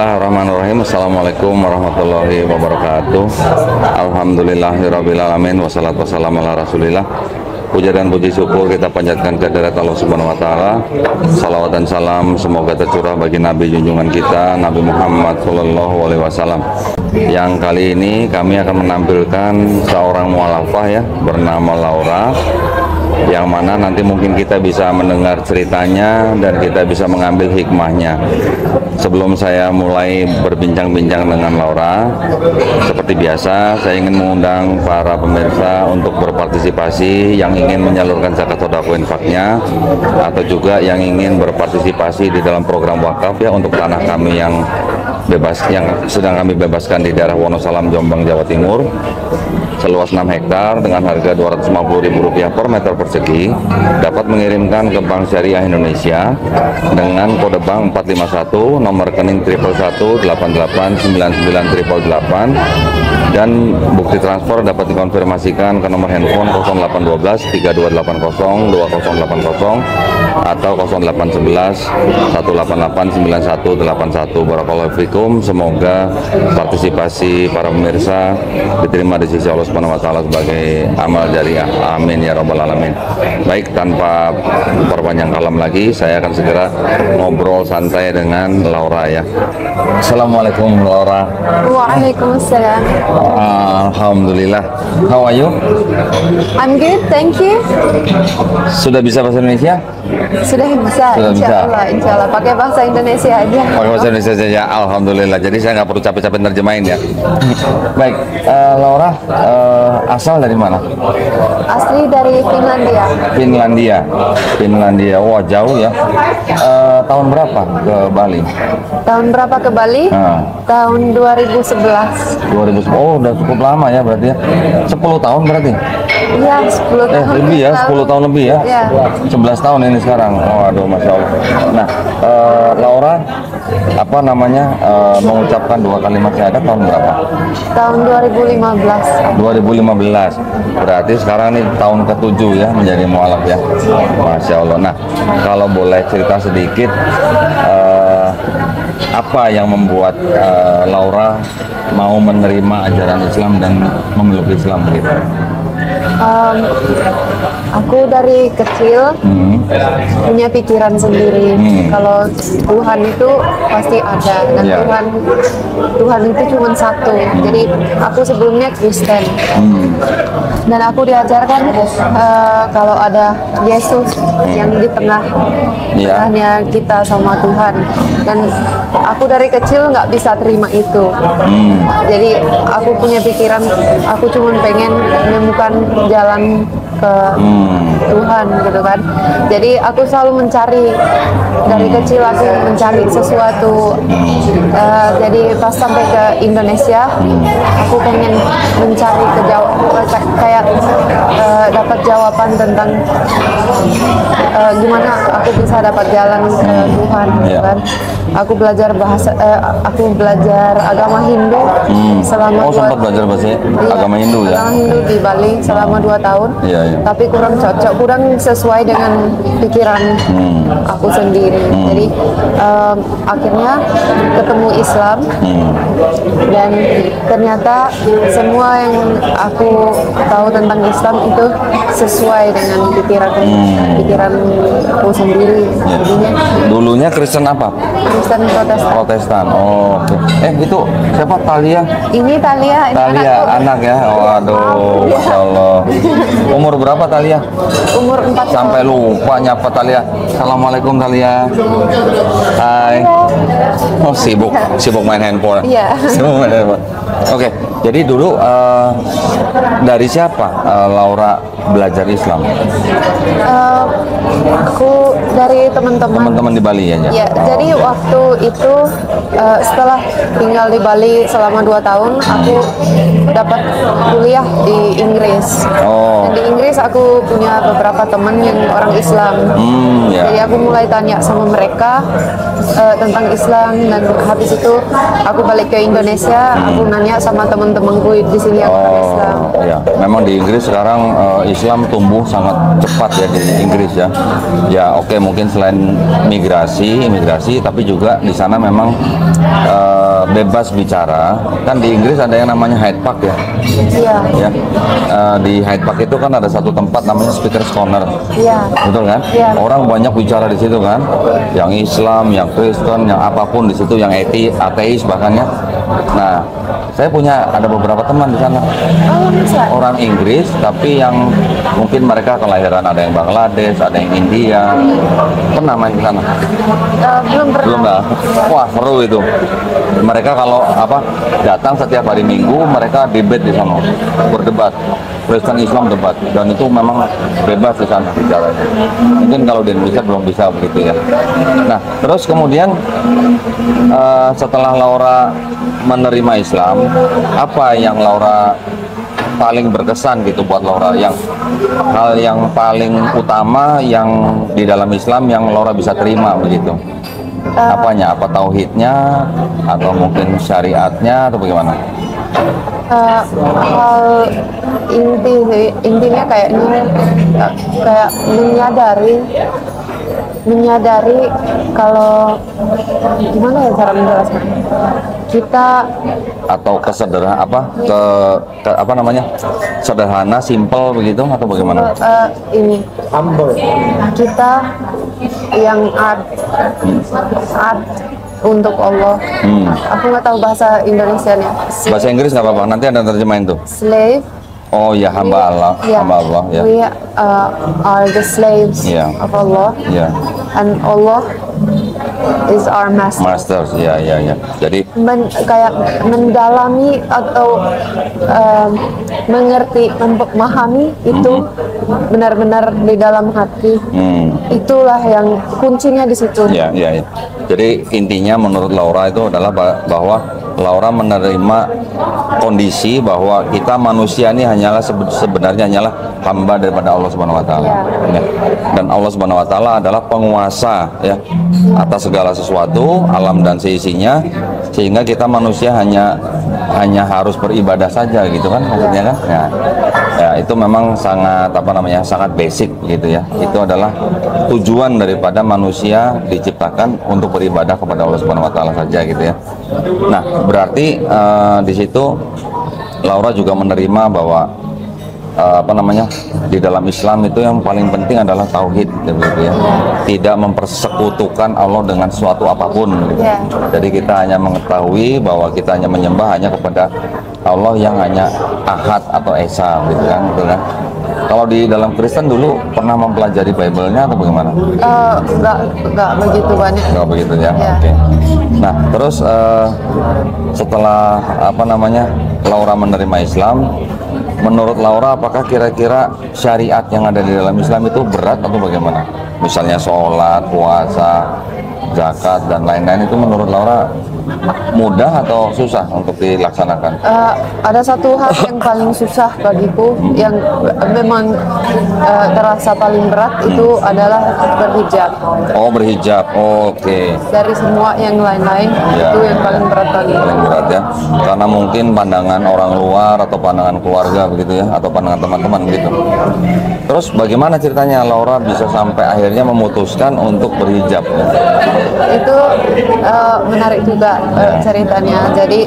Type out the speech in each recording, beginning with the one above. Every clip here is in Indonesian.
Bismillahirrahmanirrahim. Assalamualaikum warahmatullahi wabarakatuh. Alhamdulillahirrabbilalamin. Wassalatu wassalamu ala rasulillah. Puja dan puji syukur kita panjatkan kehadirat Allah Subhanahu wa Ta'ala. Salawat dan salam semoga tercurah bagi Nabi junjungan kita, Nabi Muhammad Sallallahu Alaihi Wasallam. Yang kali ini kami akan menampilkan seorang mu'alafah ya, bernama Laura, yang mana nanti mungkin kita bisa mendengar ceritanya dan kita bisa mengambil hikmahnya. Sebelum saya mulai berbincang-bincang dengan Laura, seperti biasa saya ingin mengundang para pemirsa untuk berpartisipasi yang ingin menyalurkan zakat sedekah infaknya, atau juga yang ingin berpartisipasi di dalam program wakaf ya untuk tanah kami yang bebas, yang sedang kami bebaskan di daerah Wonosalam, Jombang, Jawa Timur, seluas 6 hektar dengan harga Rp250.000 per meter persegi, dapat mengirimkan ke Bank Syariah Indonesia dengan kode bank 451, nomor rekening 111889988, dan bukti transfer dapat dikonfirmasikan ke nomor handphone 0812 3280 2080 atau 0811 188 9181. Barakallahu fikum. Semoga partisipasi para pemirsa diterima di sisi Allah Subhanahu wa Ta'ala sebagai amal jariah. Amin ya rabbal alamin. Baik, tanpa perpanjang kalam lagi, saya akan segera ngobrol santai dengan Laura ya. Assalamualaikum Laura. Waalaikumsalam. Alhamdulillah. How are you? I'm good, thank you. Sudah bisa bahasa Indonesia? Sudah bisa, insya Allah pakai bahasa Indonesia aja. Pakai bahasa Indonesia saja, alhamdulillah. Jadi saya nggak perlu capek-capek nerjemahin ya. Baik, Laura, asal dari mana? Asli dari Finlandia. Finlandia, wah jauh ya. Tahun berapa ke Bali? Tahun berapa ke Bali? Tahun 2011. 2010, oh udah cukup lama ya berarti ya. 10 tahun berarti? Iya, 10 tahun. Lebih ya, 10 tahun lebih ya. Ya. 11 tahun ini sekarang. Oh aduh, Masya Allah. Nah, Laura, apa namanya, mengucapkan 2 kalimat syahadat tahun berapa? Tahun 2015. 2015. Berarti sekarang ini tahun ke-7 ya menjadi mu'alaf ya. Masya Allah. Nah, kalau boleh cerita sedikit, apa yang membuat Laura mau menerima ajaran Islam dan memeluk Islam gitu? Aku dari kecil punya pikiran sendiri kalau Tuhan itu pasti ada, dan Tuhan itu cuma satu. Jadi aku sebelumnya Kristen, dan aku diajarkan kalau ada Yesus yang di tengahnya kita sama Tuhan, dan aku dari kecil nggak bisa terima itu. Jadi aku punya pikiran, aku cuma pengen menemukan jalan ke Tuhan gitu kan. Jadi aku selalu mencari, dari kecil aku mencari sesuatu. Jadi pas sampai ke Indonesia, aku pengen mencari kayak dapat jawaban tentang gimana aku bisa dapat jalan ke Tuhan gitu kan. Aku belajar aku belajar agama Hindu selama sempat belajar bahasa agama Hindu ya? Agama Hindu di Bali selama 2 tahun. Tapi kurang cocok, kurang sesuai dengan pikiran aku sendiri. Jadi akhirnya ketemu Islam, dan ternyata semua yang aku tahu tentang Islam itu sesuai dengan pikiran aku sendiri. Jadinya, dulunya Kristen apa? Kristen Protestan. Oh, okay. Itu siapa? Talia? Ini Talia. Anak ya. Waduh, Masya Allah. Umur berapa Talia? Umur 4 tahun. Sampai lupa nyapa Talia. Assalamualaikum Talia. Hai. Oh, sibuk main handphone. Iya. Sibuk main handphone. Oke, jadi dulu dari siapa Laura belajar Islam? Aku dari teman-teman di Bali ya? Ya, jadi waktu itu setelah tinggal di Bali selama 2 tahun, aku dapat kuliah di Inggris. Dan di Inggris aku punya beberapa teman yang orang Islam. Islam. Ya. Jadi aku mulai tanya sama mereka tentang Islam, dan habis itu aku balik ke Indonesia, aku nanya sama teman-temanku di sini yang orang Islam. Ya, memang di Inggris sekarang Islam tumbuh sangat cepat ya di Inggris ya. Ya oke, mungkin selain imigrasi, tapi juga di sana memang bebas bicara. Kan di Inggris ada yang namanya Hyde Park ya. Iya. Ya, di Hyde Park itu kan ada satu tempat namanya Speaker's Corner. Iya. Betul kan? Iya. Orang banyak bicara di situ kan. Yang Islam, yang Kristen, yang apapun di situ, yang ateis bahkan ya. Nah, saya ada beberapa teman di sana. Oh, bisa. Orang Inggris, tapi yang mungkin mereka kelahiran, ada yang Bangladesh, ada yang India. Pernah main di sana? Belum pernah. Belum dah. Wah, seru itu. Mereka kalau datang setiap hari Minggu, mereka debat di sana, berdebat. Kristen Islam debat, dan itu memang bebas di sana bicaranya. Mungkin kalau di Indonesia belum bisa begitu ya. Nah, terus kemudian setelah Laura menerima Islam, apa yang Laura paling berkesan gitu buat Laura, hal yang paling utama yang di dalam Islam yang Laura bisa terima begitu? Apanya? Apa tauhidnya, atau mungkin syariatnya, atau bagaimana? Hal intinya kayaknya kayak menyadari kalau gimana ya cara menjelaskan, kita atau sederhana, simple begitu, atau bagaimana? Ini humble, kita yang untuk Allah. Aku nggak tahu bahasa Indonesianya. Bahasa Inggris nggak apa-apa, nanti ada terjemahin tuh. Slave. Oh ya, hamba Allah. Yeah. Hamba Allah ya. We are the slaves of Allah. And Allah is our master. Masters, ya. Jadi kayak mendalami atau mengerti, memahami itu benar-benar di dalam hati. Itulah yang kuncinya di situ. Ya. Jadi intinya menurut Laura itu adalah bahwa Laura menerima kondisi bahwa kita manusia ini sebenarnya hanyalah hamba daripada Allah Subhanahu wa taala. Ya. Dan Allah Subhanahu wa taala adalah penguasa ya atas segala sesuatu, alam dan seisinya, sehingga kita manusia hanya harus beribadah saja gitu kan maksudnya kan. Ya, itu memang sangat sangat basic gitu ya. Itu adalah tujuan daripada manusia diciptakan untuk beribadah kepada Allah Subhanahu wa taala saja gitu ya. Nah, berarti di situ Laura juga menerima bahwa di dalam Islam itu yang paling penting adalah tauhid gitu ya. Tidak mempersekutukan Allah dengan suatu apapun gitu. Jadi kita hanya mengetahui bahwa kita hanya menyembah kepada Allah yang hanya Ahad atau Esa gitu kan. Kalau di dalam Kristen dulu pernah mempelajari Bible-nya atau bagaimana? Enggak begitu banyak. Enggak begitu ya. Oke. Nah, terus setelah Laura menerima Islam, menurut Laura apakah kira-kira syariat yang ada di dalam Islam itu berat atau bagaimana? Misalnya sholat, puasa, zakat dan lain-lain, itu menurut Laura mudah atau susah untuk dilaksanakan? Ada satu hal yang paling susah bagiku, yang memang terasa paling berat, itu adalah berhijab. Oh, berhijab. Oke. Dari semua yang lain-lain, itu yang paling berat bagiku. Paling berat ya, karena mungkin pandangan orang luar atau pandangan keluarga begitu ya, atau pandangan teman-teman gitu. Terus bagaimana ceritanya Laura bisa sampai akhirnya memutuskan untuk berhijab? Itu menarik juga ceritanya. Jadi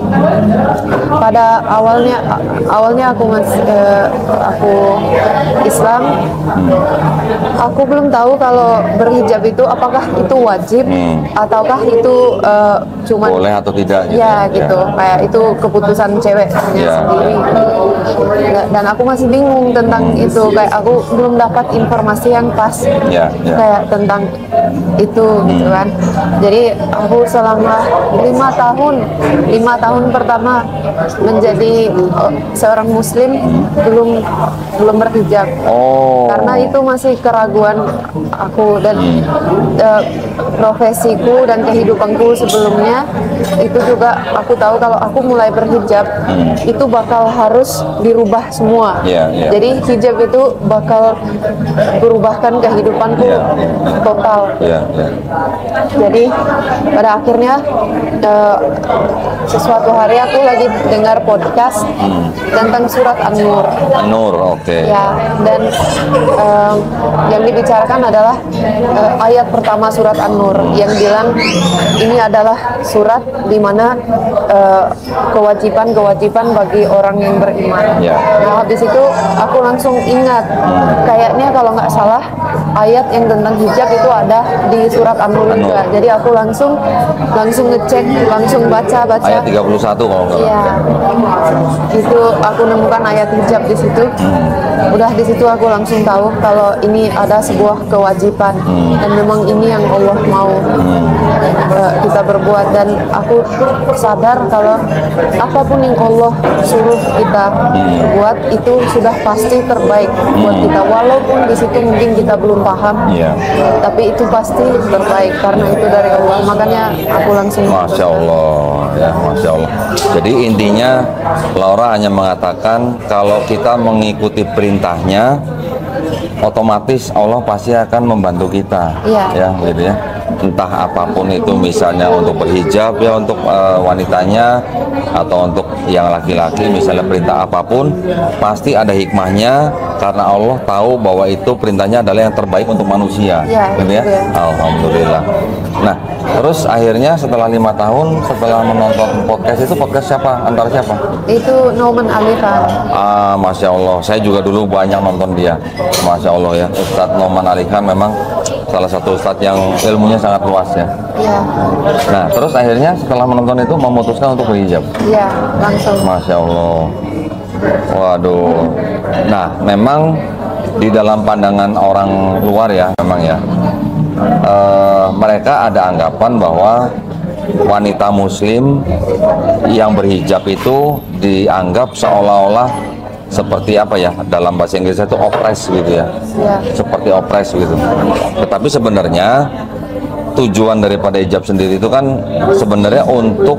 pada awalnya aku Islam, aku belum tahu kalau berhijab itu apakah itu wajib ataukah itu cuma boleh atau tidak gitu. Ya gitu, kayak itu keputusan ceweknya sendiri. Dan aku masih bingung tentang itu, kayak aku belum dapat informasi yang pas kayak tentang itu gitu kan. Jadi aku selama 5 tahun pertama menjadi seorang muslim belum berhijab. Karena itu masih keraguan aku dan profesiku dan kehidupanku sebelumnya itu juga aku tahu kalau aku mulai berhijab itu bakal harus dirubah semua. Jadi hijab itu bakal berubahkan kehidupanku total. Jadi pada akhirnya sesuatu hari aku lagi dengar podcast tentang surat An-Nur. Ya, dan yang dibicarakan adalah ayat pertama surat An-Nur yang bilang ini adalah surat di mana kewajiban bagi orang yang beriman. Nah, habis itu aku langsung ingat kayaknya kalau nggak salah ayat yang tentang hijab itu ada di surat An-Nur juga. Jadi aku langsung ngecek, langsung baca. Ayat 31 kalau nggak salah. Iya. Itu aku nemukan ayat hijab di situ. Udah di situ aku langsung tahu kalau ini ada sebuah kewajiban dan memang ini yang Allah mau kita berbuat, dan aku sadar kalau apapun yang Allah suruh kita berbuat itu sudah pasti terbaik buat kita, walaupun di situ mungkin kita belum paham, tapi itu pasti terbaik karena itu dari Allah. Makanya aku langsung Masya Allah, ya Masya Allah. Jadi intinya Laura hanya mengatakan kalau kita mengikuti perintahnya otomatis Allah pasti akan membantu kita, ya gitu ya. Entah apapun itu, misalnya untuk berhijab ya untuk wanitanya, atau untuk yang laki-laki misalnya perintah apapun pasti ada hikmahnya karena Allah tahu bahwa itu perintahnya adalah yang terbaik untuk manusia, gitu ya. Alhamdulillah. Nah, terus akhirnya setelah 5 tahun setelah menonton podcast itu, podcast siapa? Antara siapa? Itu Nauman Ali Khan. Masya Allah, saya juga dulu banyak nonton dia. Masya Allah ya, Ustadz Nauman Ali Khan memang salah satu ustadz yang ilmunya sangat luas ya. Nah, terus akhirnya setelah menonton itu memutuskan untuk berhijab. Iya, langsung. Masya Allah. Waduh. Nah, memang di dalam pandangan orang luar ya, memang ya, mereka ada anggapan bahwa wanita muslim yang berhijab itu dianggap seolah-olah seperti apa ya, dalam bahasa Inggris itu oppress gitu ya, seperti oppress gitu. Tetapi sebenarnya tujuan daripada hijab sendiri itu kan sebenarnya untuk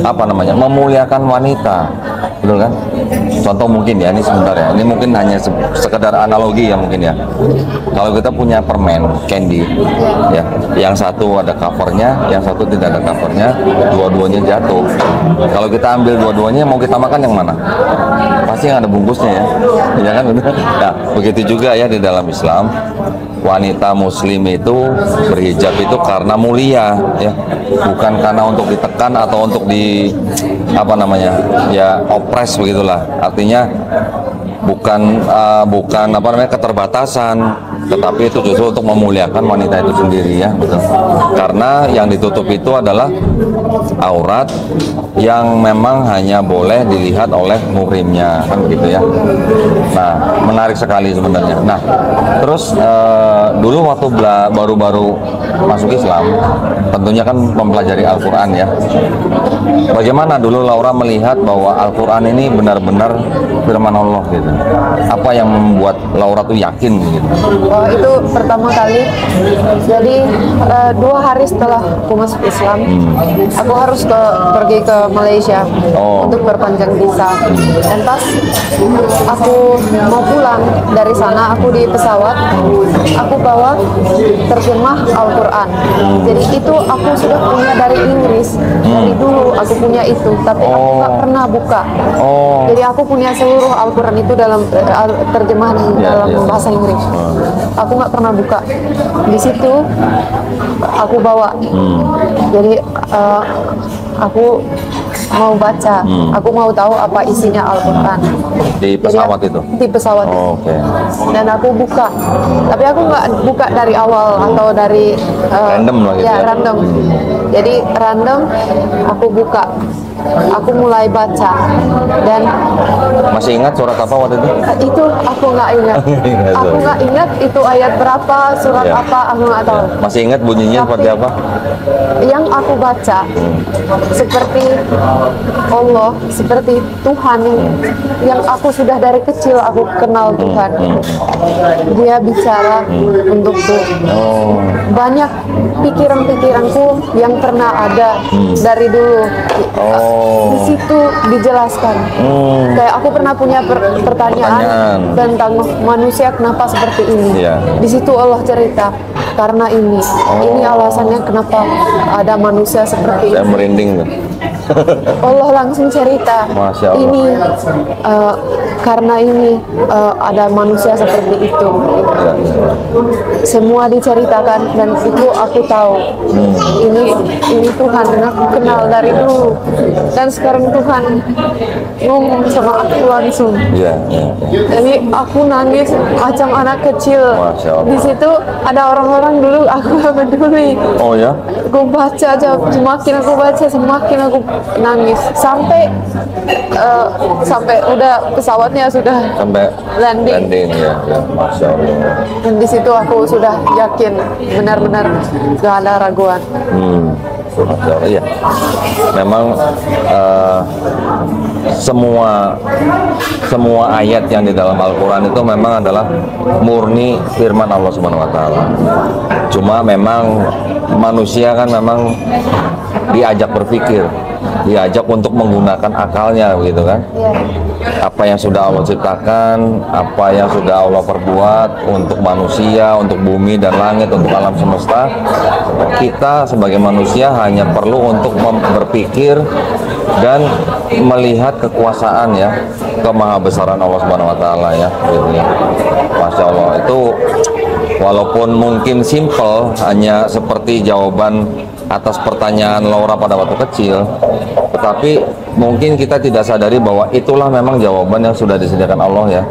apa namanya, memuliakan wanita, betul kan? Contoh mungkin ya, ini sebentar ya, ini mungkin hanya sekedar analogi ya mungkin ya. Kalau kita punya permen candy ya, yang satu ada covernya, yang satu tidak ada covernya, dua-duanya jatuh. Kalau kita ambil dua-duanya, mau kita makan yang mana? Pasti yang ada bungkusnya ya, ya kan? Nah, begitu juga ya di dalam Islam, wanita muslim itu berhijab itu karena mulia ya, bukan karena untuk ditekan atau untuk di apa namanya ya, opres begitulah. Artinya bukan apa namanya, keterbatasan, tetapi itu justru untuk memuliakan wanita itu sendiri ya, betul. Karena yang ditutup itu adalah aurat yang memang hanya boleh dilihat oleh muhrimnya, kan gitu ya. Nah, menarik sekali sebenarnya. Nah, terus dulu waktu baru-baru masuk Islam, tentunya kan mempelajari Al-Quran ya. Bagaimana dulu Laura melihat bahwa Al-Quran ini benar-benar firman Allah gitu? Apa yang membuat Laura tuh yakin gitu? Oh, itu pertama kali. Jadi 2 hari setelah aku masuk Islam, aku harus pergi ke Malaysia untuk perpanjang visa. Dan pas aku mau pulang dari sana, aku di pesawat, aku bawa terjemah Al-Quran. Jadi itu aku sudah punya dari Inggris, dari dulu aku punya itu, tapi aku nggak pernah buka. Jadi aku punya seluruh Al-Quran itu dalam terjemahan dalam bahasa Inggris. Aku nggak pernah buka. Di situ aku bawa. Jadi aku mau baca, aku mau tahu apa isinya Al-Quran. Di pesawat itu? Di pesawat itu. Dan aku buka, tapi aku nggak buka dari awal atau dari random lah gitu ya, random. Jadi random aku buka. aku mulai baca dan Masih ingat surat apa waktu itu? itu aku nggak ingat. Aku nggak ingat itu ayat berapa, surat Ya. apa, aku nggak tahu. Masih ingat bunyinya seperti apa? Yang aku baca seperti Allah, seperti Tuhan yang aku sudah dari kecil aku kenal Tuhan. Dia bicara untukku. Oh, Banyak pikiran-pikiranku yang pernah ada dari dulu. oh, Di situ dijelaskan. Kayak aku pernah punya pertanyaan tentang manusia kenapa seperti ini. Iya. Di situ Allah cerita karena ini. Ini alasannya kenapa ada manusia seperti saya ini. merinding tuh. Allah langsung cerita. Masya Allah. Ini karena ini ada manusia seperti itu. Ya, Semua diceritakan dan itu aku tahu. Ini Tuhan yang aku kenal dari dulu. Dan sekarang Tuhan ngomong sama aku langsung. ya, ya. Jadi aku nangis macam anak kecil. Masya Allah. Di situ ada orang-orang dulu aku gak peduli. Oh ya? Aku baca aja, semakin aku baca semakin aku nangis sampai udah pesawatnya sudah Sampai landing. ya, ya. Masya Allah. Dan di situ aku sudah yakin benar-benar gak ada raguan. Masya Allah, iya. Memang semua ayat yang di dalam Al-Quran itu memang adalah murni firman Allah Subhanahu Wa Taala. Cuma memang manusia kan memang diajak berpikir, diajak untuk menggunakan akalnya, gitu kan? Ya. Apa yang sudah Allah ciptakan, apa yang sudah Allah perbuat untuk manusia, untuk bumi dan langit, untuk alam semesta, kita sebagai manusia hanya perlu untuk berpikir dan melihat kekuasaan ya, kemahabesaran Allah Subhanahu Wa Taala ya, gitu ya. Masya Allah, itu walaupun mungkin simple, hanya seperti jawaban atas pertanyaan Laura pada waktu kecil, tetapi mungkin kita tidak sadari bahwa itulah memang jawaban yang sudah disediakan Allah ya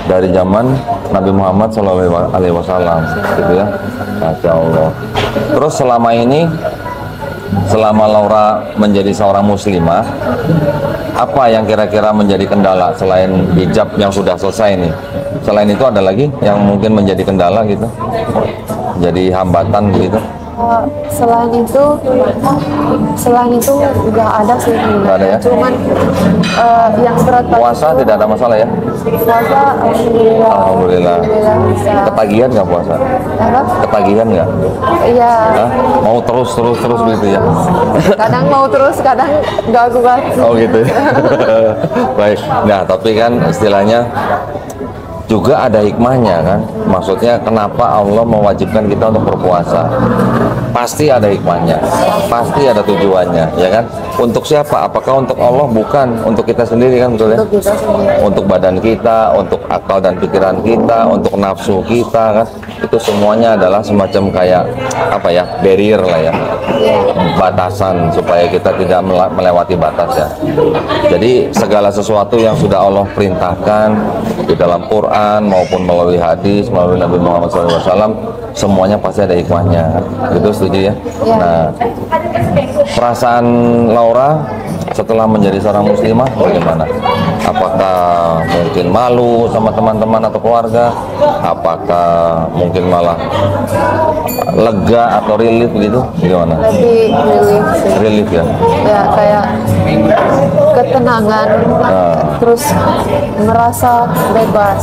dari zaman Nabi Muhammad SAW, gitu ya. Masya Allah. Terus selama ini, selama Laura menjadi seorang muslimah, apa yang kira-kira menjadi kendala selain hijab yang sudah selesai nih? Selain itu ada lagi yang mungkin menjadi kendala gitu, jadi hambatan gitu? Selain itu nggak ada sih. Nggak ada ya? Cuman yang berat Puasa tidak ada masalah ya? puasa alhamdulillah. Alhamdulillah. Bisa. Ketagihan nggak puasa? Apa? Ketagihan nggak? Iya. Hah? Mau terus gitu ya? Kadang mau terus, kadang nggak kuat. Oh gitu. Baik. Nah, tapi kan istilahnya juga ada hikmahnya kan. Maksudnya kenapa Allah mewajibkan kita untuk berpuasa? Pasti ada hikmahnya, pasti ada tujuannya, ya kan? Untuk siapa? Apakah untuk Allah? Bukan, untuk kita sendiri kan, betul ya? Untuk kita sendiri. Untuk badan kita, untuk akal dan pikiran kita, untuk nafsu kita kan, itu semuanya adalah semacam kayak apa ya, barrier lah ya, batasan supaya kita tidak melewati batas ya. Jadi segala sesuatu yang sudah Allah perintahkan di dalam Quran maupun melalui hadis, melalui Nabi Muhammad SAW, semuanya pasti ada hikmahnya. Itu setuju ya? Nah, perasaan Laura setelah menjadi seorang muslimah bagaimana? Apakah mungkin malu sama teman-teman atau keluarga? Apakah mungkin malah lega atau relief gitu? Gimana? Lebih relief sih. Relief ya? Ya kayak ketenangan, terus merasa bebas,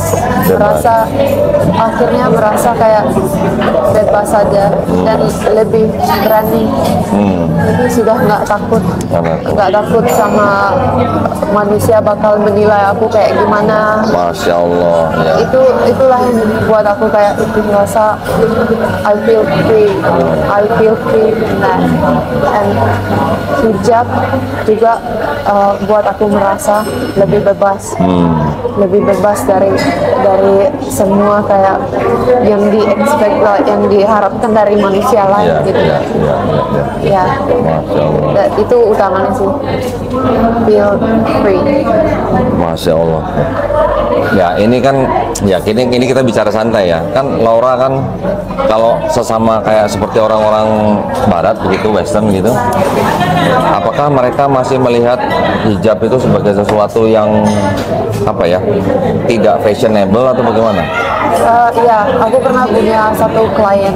merasa kayak bebas saja dan lebih berani. Jadi sudah nggak takut sama manusia bakal menilai aku kayak gimana. Masya Allah ya. Itulah yang buat aku kayak itu merasa I feel free in that. And hijab juga buat aku merasa lebih bebas, dari semua kayak yang yang diharapkan dari manusia lain gitu. Ya. Masya Allah. Itu utamanya sih, feel free. Masya Allah. Ya, ini kan Ya, ini kita bicara santai ya. Kan Laura kan kalau sesama kayak seperti orang-orang barat begitu, western gitu. Apakah mereka masih melihat hijab itu sebagai sesuatu yang apa ya? Tidak fashionable atau bagaimana? Ya, aku pernah punya satu klien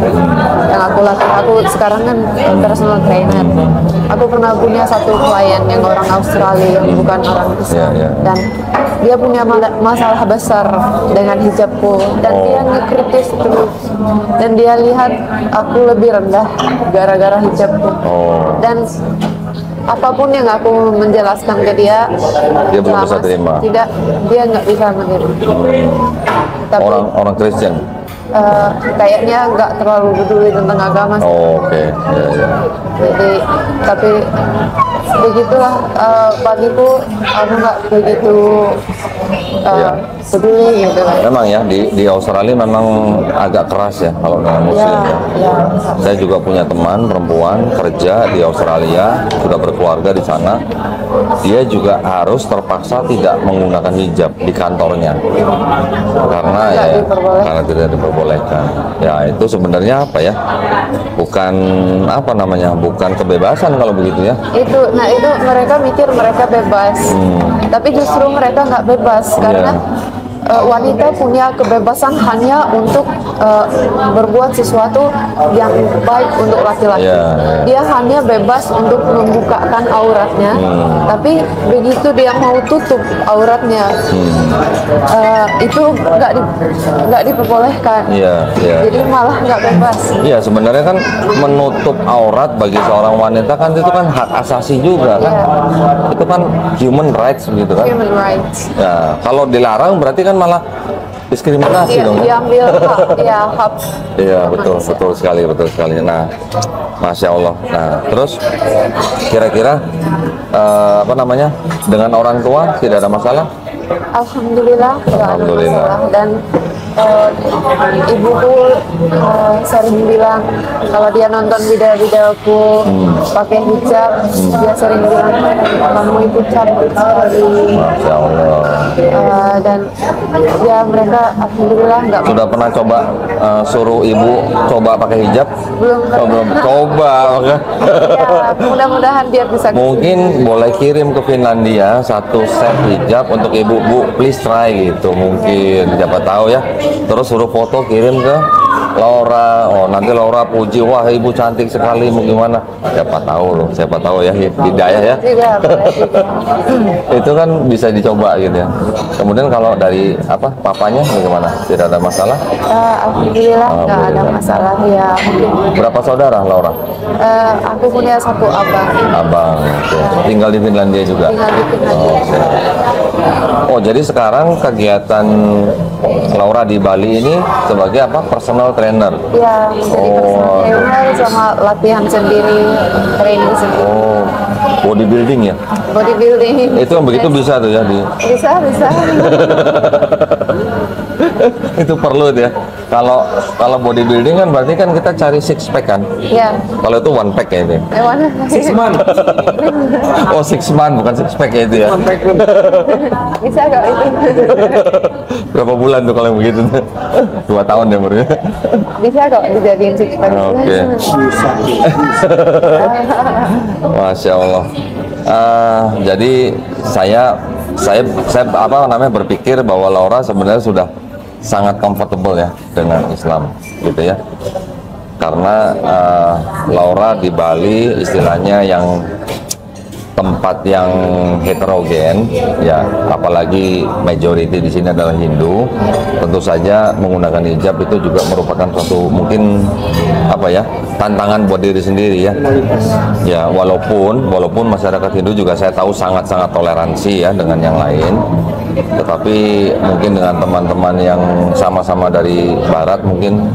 yang aku latih. Aku sekarang kan personal trainer. Aku pernah punya satu klien yang orang Australia, yang bukan orang Islam. Dan dia punya masalah besar dengan hijabku, dan dia ngekritis terus, dan dia lihat aku lebih rendah gara-gara hijabku. Dan apapun yang aku menjelaskan ke dia belum bisa terima. Tidak, dia nggak bisa menerima. Tapi orang Kristen kayaknya nggak terlalu peduli tentang agama sih. Oke. Jadi tapi begitulah, bagiku aku nggak begitu peduli gitu lah. Memang ya di Australia memang agak keras ya kalau dengan muslim ya. Saya juga punya teman perempuan kerja di Australia, sudah berkeluarga di sana. Dia juga harus terpaksa tidak menggunakan hijab di kantornya karena karena tidak diperbolehkan. Ya itu sebenarnya apa ya? Bukan apa namanya? Bukan kebebasan kalau begitu ya. Itu mereka mikir mereka bebas, tapi justru mereka nggak bebas karena wanita punya kebebasan hanya untuk berbuat sesuatu yang baik untuk laki-laki. Dia hanya bebas untuk membukakan auratnya, tapi begitu dia mau tutup auratnya, itu nggak diperbolehkan. Jadi malah nggak bebas. Iya, sebenarnya kan menutup aurat bagi seorang wanita kan itu kan hak asasi juga kan. Itu kan human rights gitu kan. Human rights. Ya, kalau dilarang berarti kan malah diskriminasi dong. Diambil hak. Iya, betul sekali. Nah, Masya Allah. Nah, terus kira-kira apa namanya, dengan orang tua tidak ada masalah? Alhamdulillah, nggak ada masalah. Dan ibuku sering bilang kalau dia nonton video-videoku pakai hijab, dia sering bilang kamu itu cantik sekali. Masya Allah. Dan ya mereka alhamdulillah nggak. Sudah pernah coba suruh ibu coba pakai hijab? Belum coba. Ya, mudah-mudahan dia bisa. Mungkin boleh kirim ke Finlandia satu set hijab untuk ibu, Bu, please try gitu, mungkin siapa tahu ya. Terus suruh foto kirim ke Laura. Nanti Laura puji, wah ibu cantik sekali, mau gimana? Siapa tahu ya hidayah ya. Itu kan bisa dicoba gitu ya. Kemudian kalau dari papanya bagaimana? Tidak ada masalah? Alhamdulillah nggak ada masalah ya. Berapa saudara Laura? Aku punya satu abang. Tinggal di Finlandia juga? Tinggal di Finlandia. Jadi sekarang kegiatan Laura di Bali ini sebagai apa? Personal trainer? Iya, menjadi personal trainer sama latihan sendiri, training sendiri. Bodybuilding ya? Bodybuilding. Itu yang begitu bisa tuh ya? Bisa. Itu perlu ya. Kalau bodybuilding kan berarti kan kita cari six pack kan? Iya. Kalau itu one pack ya itu. Mana? 6 months. 6 month bukan six pack ya itu ya. Bisa nggak itu? Berapa bulan tuh kalau yang begitu? 2 tahun ya baru. Bisa kok dijadiin six pack. Oke. Masya Allah. Jadi saya berpikir bahwa Laura sebenarnya sudah sangat comfortable ya dengan Islam gitu ya, karena Laura di Bali istilahnya yang tempat yang heterogen ya, apalagi majority di sini adalah Hindu. Tentu saja menggunakan hijab itu juga merupakan suatu mungkin tantangan buat diri sendiri ya. Ya walaupun masyarakat Hindu juga saya tahu sangat-sangat toleransi ya dengan yang lain, tetapi mungkin dengan teman-teman yang sama-sama dari Barat mungkin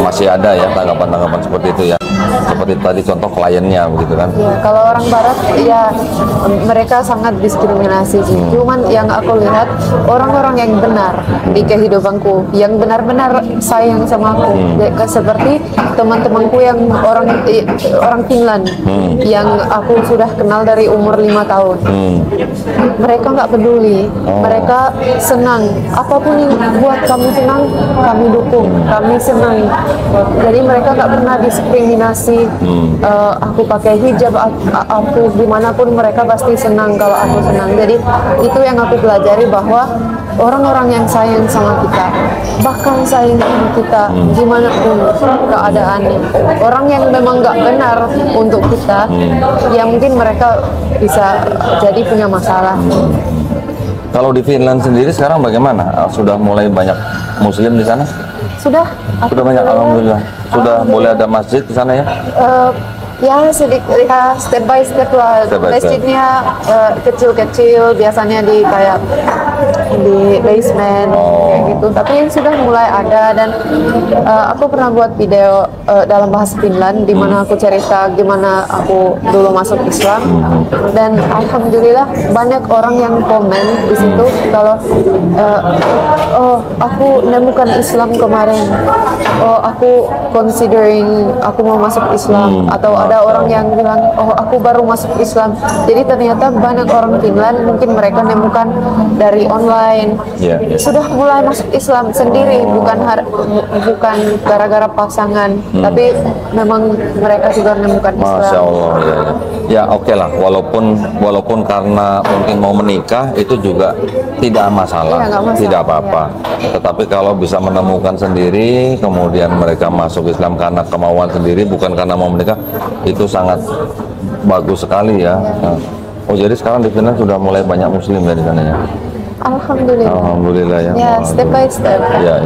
masih ada ya tanggapan-tanggapan seperti itu ya. Seperti tadi contoh kliennya begitu kan. Ya, kalau orang Barat ya mereka sangat diskriminasi sih. Cuman yang aku lihat orang-orang yang benar di kehidupanku, yang benar-benar sayang sama aku, seperti teman-temanku yang orang Finland, yang aku sudah kenal dari umur 5 tahun. Mereka nggak peduli kami. Mereka senang, apapun yang buat kamu senang, kami dukung, kami senang. Jadi mereka nggak pernah diskriminasi. Aku pakai hijab, aku dimanapun mereka pasti senang kalau aku senang. Jadi itu yang aku pelajari, bahwa orang-orang yang sayang sama kita, bahkan sayang sama kita gimana pun keadaannya, orang yang memang nggak benar untuk kita, ya mungkin mereka bisa jadi punya masalah. Kalau di Finland sendiri sekarang bagaimana? Sudah mulai banyak Muslim di sana? Sudah Banyak, alhamdulillah. Sudah boleh ada masjid di sana ya? Ya sedikit, ya step by step lah. Step by step. Masjidnya kecil-kecil, biasanya di kayak di basement kayak gitu. Tapi sudah mulai ada, dan aku pernah buat video dalam bahasa Finland di mana aku cerita gimana aku dulu masuk Islam, dan alhamdulillah banyak orang yang komen di situ kalau oh aku nemukan Islam kemarin, oh aku considering aku mau masuk Islam, atau ada orang yang bilang, oh aku baru masuk Islam. Jadi ternyata banyak orang Finland mungkin mereka nemukan dari online, sudah mulai masuk Islam sendiri, bukan gara-gara pasangan, tapi memang mereka juga menemukan Islam. Masya Allah, ya oke lah. Walaupun karena mungkin mau menikah itu juga tidak masalah, nggak masalah, tidak apa-apa. Tetapi kalau bisa menemukan sendiri, kemudian mereka masuk Islam karena kemauan sendiri, bukan karena mau menikah, itu sangat bagus sekali ya. Oh jadi sekarang di Finland sudah mulai banyak Muslim ya di sana ya? Alhamdulillah. Alhamdulillah ya. Ya, step by step. Ya.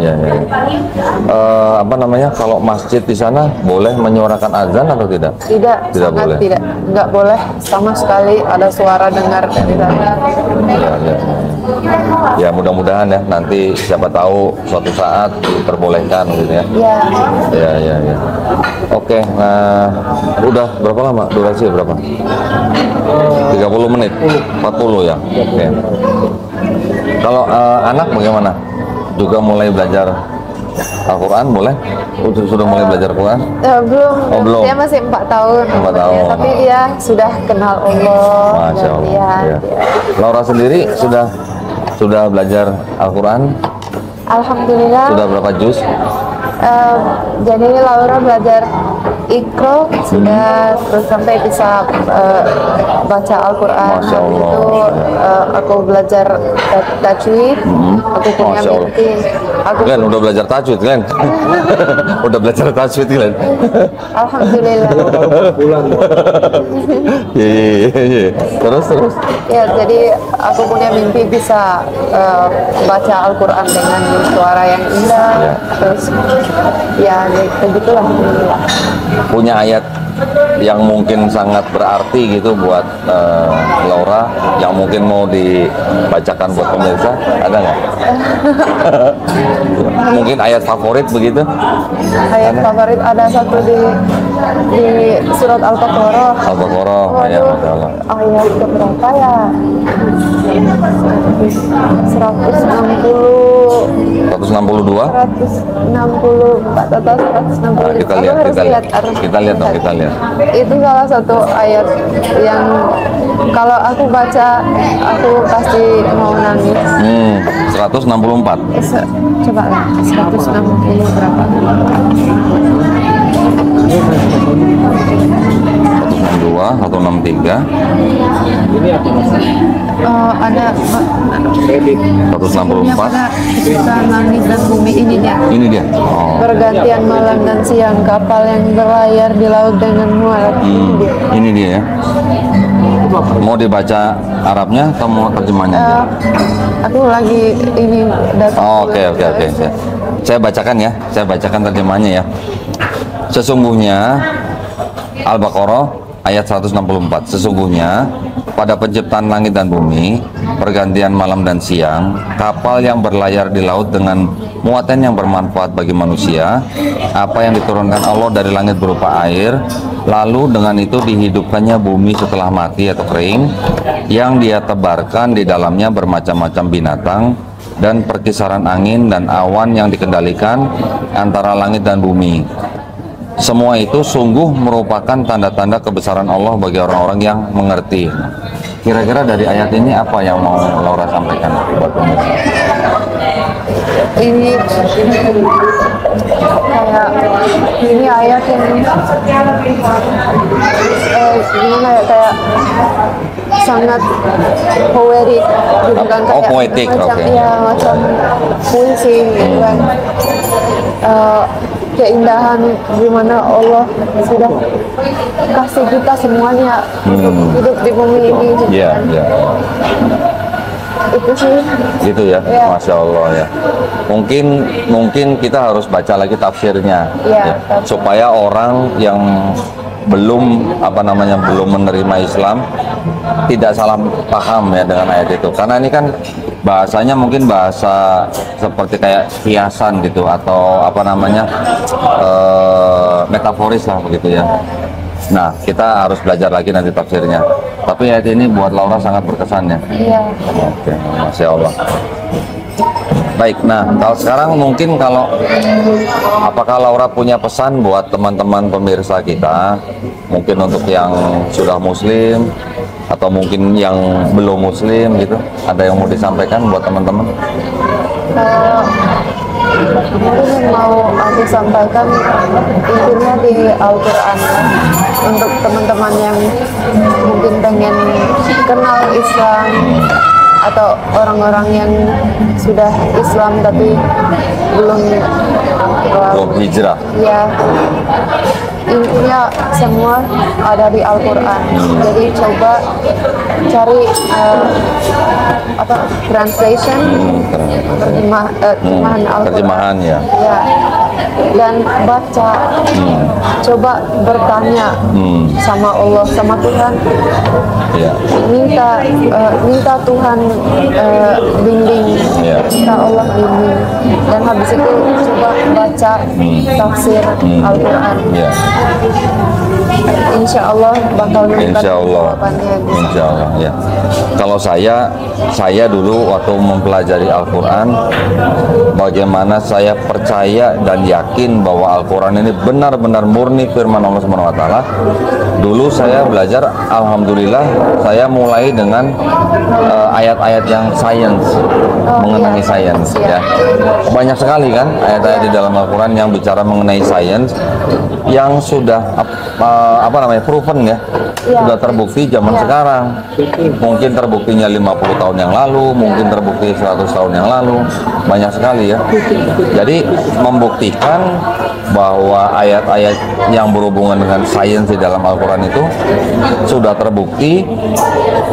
Apa namanya? Kalau masjid di sana boleh menyuarakan azan atau tidak? Tidak Tidak sangat boleh. tidak, nggak boleh sama sekali ada suara dengar dari sana. Ya mudah-mudahan ya nanti siapa tahu suatu saat diperbolehkan gitu ya. Ya. Oke, nah udah berapa lama durasi berapa? 30 menit, 40 ya. Oke. Kalau anak bagaimana? Juga mulai belajar Al-Quran, boleh? Sudah mulai belajar Quran? Belum. Oh, belum. Dia masih 4 tahun. 4 tahun. Tapi dia sudah kenal Allah. Masya Allah. Ya. Laura sendiri sudah belajar Al-Quran? Alhamdulillah. Sudah berapa juz? Jadi Laura belajar Iqra sudah, terus sampai bisa baca Al-Quran. Masya Allah. Itu aku belajar tajwid. Aku punya Masya Allah. mimpi. Glenn udah belajar tajwid, Glenn. Udah belajar tajwid, Glenn. Alhamdulillah. Iya. Terus. Ya, jadi aku punya mimpi bisa baca Al-Quran dengan suara yang indah. Terus ya begitulah. Punya ayat yang mungkin sangat berarti gitu buat Laura, yang mungkin mau dibacakan buat pemirsa, ada nggak? Mungkin ayat favorit begitu? Ayat favorit ada satu di surat Al-Baqarah. Al-Baqarah, ya, Masya Allah. Ayat keberapa ya? 160, 162. 164 atau 160. Nah, kita lihat dong. Itu salah satu ayat yang kalau aku baca aku pasti mau nangis. 164. Coba lah, 160 berapa? 162, 163. Ada 164. ketika langit dan bumi, ini dia. Ini dia. Oh. Pergantian malam dan siang, kapal yang berlayar di laut dengan muat. Ini dia ya. Mau dibaca Arabnya atau mau terjemahnya aja? Aku lagi ini Oh, oke. Saya bacakan terjemahnya ya. Sesungguhnya Al-Baqarah ayat 164. Sesungguhnya pada penciptaan langit dan bumi, pergantian malam dan siang, kapal yang berlayar di laut dengan muatan yang bermanfaat bagi manusia, apa yang diturunkan Allah dari langit berupa air, lalu dengan itu dihidupkannya bumi setelah mati atau kering, yang dia tebarkan di dalamnya bermacam-macam binatang, dan perkisaran angin dan awan yang dikendalikan antara langit dan bumi. semua itu sungguh merupakan tanda-tanda kebesaran Allah bagi orang-orang yang mengerti. Kira-kira dari ayat ini apa yang mau Laura sampaikan buat pemirsa? Ini kayak ini ayat yang gimana ya, kayak sangat poetik gitu kan, kayak poetik, macam oke. ya macam puisi gitu kan. Keindahan gimana Allah sudah kasih kita semuanya untuk hidup di bumi ini gitu Iya, kan. iya. Itu sih. Gitu ya, Ya. Masya Allah ya. Mungkin kita harus baca lagi tafsirnya, Ya, tafsir. supaya orang yang belum belum menerima Islam tidak salah paham ya dengan ayat itu. Karena ini kan bahasanya mungkin bahasa seperti kayak hiasan gitu, atau metaforis lah begitu ya. Nah, kita harus belajar lagi nanti tafsirnya. Tapi ayat ini buat Laura sangat berkesan ya. Iya. Oke, Masya Allah. Baik, nah kalau sekarang mungkin apakah Laura punya pesan buat teman-teman pemirsa kita, mungkin untuk yang sudah muslim atau mungkin yang belum muslim gitu, ada yang mau disampaikan buat teman-teman? Mungkin yang mau aku sampaikan intinya di Al-Quran, untuk teman-teman yang mungkin pengen kenal Islam atau orang-orang yang sudah Islam tapi belum Hijrah. ya, intinya semua ada di Al-Quran. Jadi coba cari translation, terjemahan Al-Quran. Terjemahan ya. Ya, dan baca, coba bertanya sama Allah, sama Tuhan, Ya. minta Tuhan bimbing, Ya. minta Allah bimbing, dan habis itu coba baca tafsir Al-Quran. Ya. Insya Allah bakal menemukan Insya Allah, jawabannya. Insya Allah ya. Kalau saya dulu waktu mempelajari Al-Quran, bagaimana saya percaya dan yakin bahwa Al-Quran ini benar-benar murni firman Allah Subhanahu Wa Taala. Dulu saya belajar, alhamdulillah, saya mulai dengan ayat-ayat yang sains, mengenai sains ya. Banyak sekali kan ayat-ayat di dalam Al-Quran yang bicara mengenai sains, yang sudah proven ya, sudah terbukti zaman sekarang. Mungkin terbuktinya 50 tahun yang lalu, mungkin terbukti 100 tahun yang lalu, banyak sekali ya. Jadi membuktikan bahwa ayat-ayat yang berhubungan dengan sains di dalam Al-Quran itu sudah terbukti,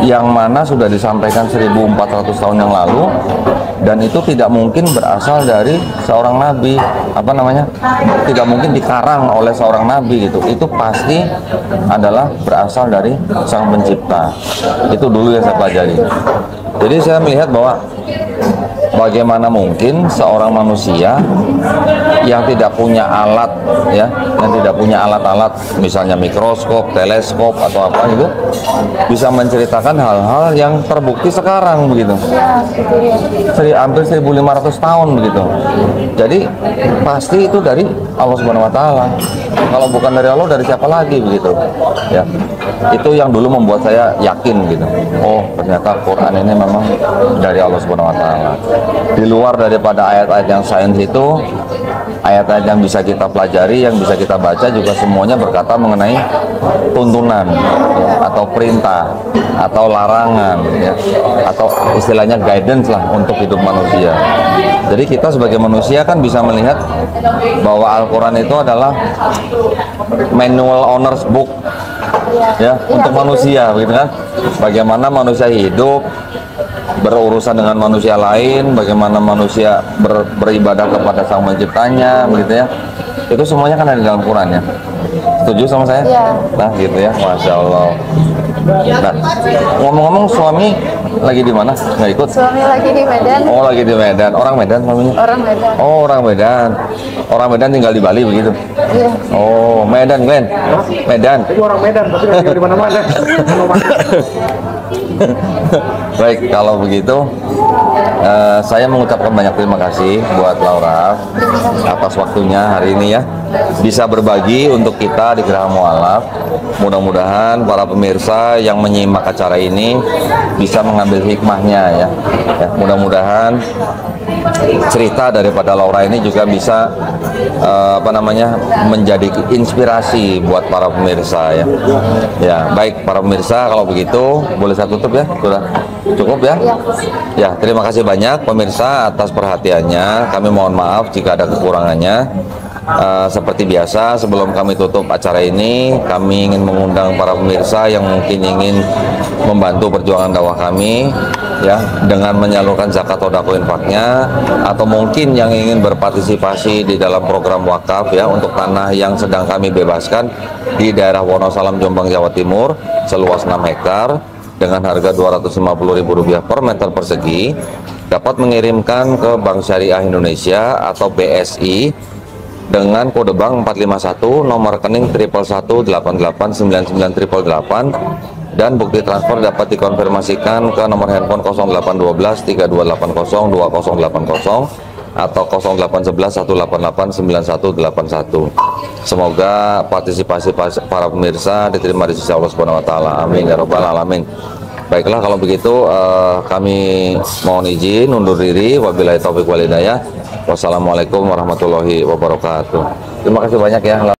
yang mana sudah disampaikan 1400 tahun yang lalu, dan itu tidak mungkin berasal dari seorang nabi, tidak mungkin dikarang oleh seorang nabi gitu. Itu pasti adalah berasal dari Sang Pencipta. Itu dulu yang saya pelajari. Jadi saya melihat bahwa bagaimana mungkin seorang manusia yang tidak punya alat ya, yang tidak punya alat-alat misalnya mikroskop, teleskop atau apa itu, bisa menceritakan hal-hal yang terbukti sekarang begitu. Hampir 1500 tahun begitu. Jadi pasti itu dari Allah Subhanahu Wa Taala. Kalau bukan dari Allah, dari siapa lagi begitu ya. Itu yang dulu membuat saya yakin gitu. Oh, ternyata Quran ini memang dari Allah Subhanahu Wa Taala. Di luar daripada ayat-ayat yang sains itu, ayat-ayat yang bisa kita pelajari, yang bisa kita baca juga semuanya berkata mengenai tuntunan ya, atau perintah atau larangan ya, atau istilahnya guidance lah untuk hidup manusia. Jadi kita sebagai manusia kan bisa melihat bahwa Al-Quran itu adalah manual owner's book ya, untuk manusia begitu kan. Bagaimana manusia hidup, berurusan dengan manusia lain, bagaimana manusia beribadah kepada Sang Penciptanya begitu ya. Itu semuanya kan ada di dalam Quran ya. Setuju sama saya? Ya. Nah gitu ya, Masya Allah. Nah, ngomong-ngomong, suami lagi di mana? Nggak ikut? Suami lagi di Medan. Oh, lagi di Medan. Orang Medan suaminya? Orang Medan. Oh, orang Medan. Orang Medan tinggal di Bali begitu? Iya. Oh, Medan, Glenn. Medan. Itu orang Medan, tapi tinggal di mana-mana. Baik, kalau begitu Saya mengucapkan banyak terima kasih buat Laura atas waktunya hari ini ya, bisa berbagi untuk kita di Geraha Mualaf. Mudah-mudahan para pemirsa yang menyimak acara ini bisa mengambil hikmahnya ya. Mudah-mudahan cerita daripada Laura ini juga bisa menjadi inspirasi buat para pemirsa ya. Ya, baik para pemirsa, kalau begitu boleh saya tutup ya? Sudah cukup ya? Ya, terima kasih banyak pemirsa atas perhatiannya. Kami mohon maaf jika ada kekurangannya. Seperti biasa, sebelum kami tutup acara ini, kami ingin mengundang para pemirsa yang mungkin ingin membantu perjuangan dakwah kami ya, dengan menyalurkan zakat sodako infaknya, atau mungkin yang ingin berpartisipasi di dalam program wakaf ya, untuk tanah yang sedang kami bebaskan di daerah Wonosalam, Jombang, Jawa Timur, seluas 6 hektar dengan harga Rp250.000 per meter persegi, dapat mengirimkan ke Bank Syariah Indonesia atau BSI dengan kode bank 451, nomor rekening 111889988, dan bukti transfer dapat dikonfirmasikan ke nomor handphone 081232802080 atau 081118899181. Semoga partisipasi para pemirsa diterima di sisi Allah Subhanahu wa taala. Amin ya rabbal alamin. Baiklah, kalau begitu kami mohon izin undur diri. Wabillahi taufiq wal hidayah. Wassalamualaikum warahmatullahi wabarakatuh. Terima kasih banyak ya.